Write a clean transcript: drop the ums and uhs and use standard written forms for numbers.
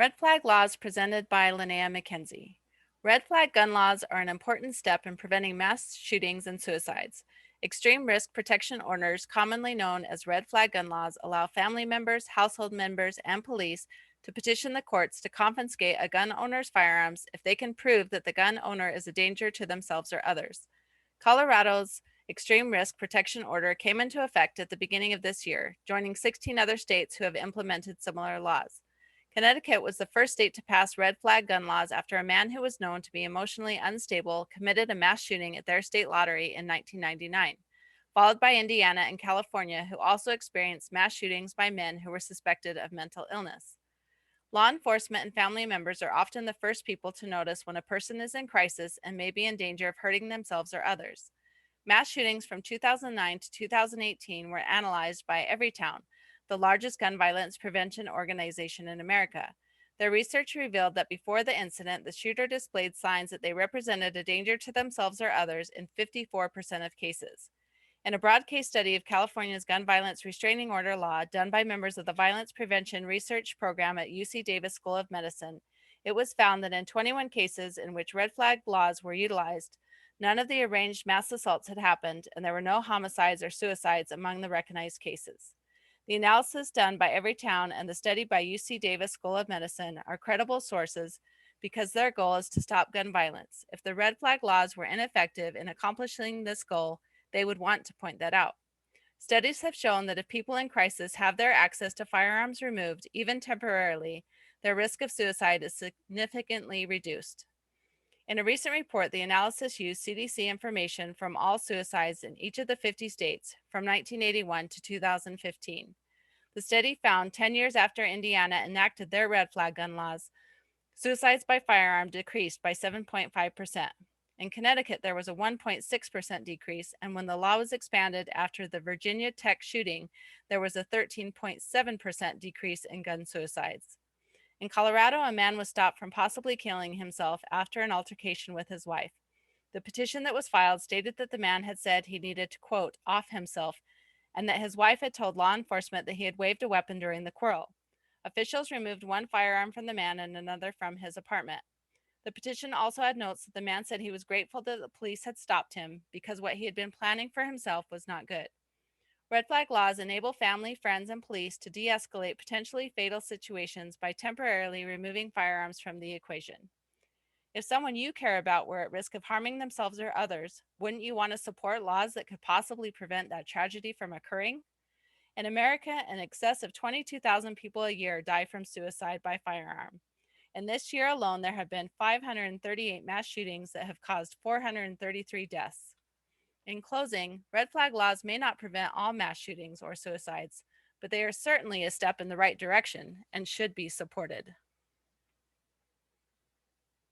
Red flag laws presented by Linnea McKinsey. Red flag gun laws are an important step in preventing mass shootings and suicides. Extreme risk protection orders, commonly known as red flag gun laws, allow family members, household members, and police to petition the courts to confiscate a gun owner's firearms if they can prove that the gun owner is a danger to themselves or others. Colorado's extreme risk protection order came into effect at the beginning of this year, joining 16 other states who have implemented similar laws. Connecticut was the first state to pass red flag gun laws after a man who was known to be emotionally unstable committed a mass shooting at their state lottery in 1999, followed by Indiana and California, who also experienced mass shootings by men who were suspected of mental illness. Law enforcement and family members are often the first people to notice when a person is in crisis and may be in danger of hurting themselves or others. Mass shootings from 2009 to 2018 were analyzed by Everytown, the largest gun violence prevention organization in America. Their research revealed that before the incident, the shooter displayed signs that they represented a danger to themselves or others in 54% of cases. In a broad case study of California's gun violence restraining order law done by members of the Violence Prevention Research Program at UC Davis School of Medicine, it was found that in 21 cases in which red flag laws were utilized, none of the arranged mass assaults had happened, and there were no homicides or suicides among the recognized cases. The analysis done by Everytown and the study by UC Davis School of Medicine are credible sources because their goal is to stop gun violence. If the red flag laws were ineffective in accomplishing this goal, they would want to point that out. Studies have shown that if people in crisis have their access to firearms removed, even temporarily, their risk of suicide is significantly reduced. In a recent report, the analysis used CDC information from all suicides in each of the 50 states from 1981 to 2015. The study found 10 years after Indiana enacted their red flag gun laws, suicides by firearm decreased by 7.5%. In Connecticut, there was a 1.6% decrease, and when the law was expanded after the Virginia Tech shooting, there was a 13.7% decrease in gun suicides. In Colorado, a man was stopped from possibly killing himself after an altercation with his wife. The petition that was filed stated that the man had said he needed to, quote, off himself, and that his wife had told law enforcement that he had waved a weapon during the quarrel. Officials removed one firearm from the man and another from his apartment. The petition also had notes that the man said he was grateful that the police had stopped him because what he had been planning for himself was not good. Red flag laws enable family, friends, and police to de escalate potentially fatal situations by temporarily removing firearms from the equation. If someone you care about were at risk of harming themselves or others, wouldn't you want to support laws that could possibly prevent that tragedy from occurring? In America, in excess of 22,000 people a year die from suicide by firearm. And this year alone, there have been 538 mass shootings that have caused 433 deaths. In closing, red flag laws may not prevent all mass shootings or suicides, but they are certainly a step in the right direction and should be supported.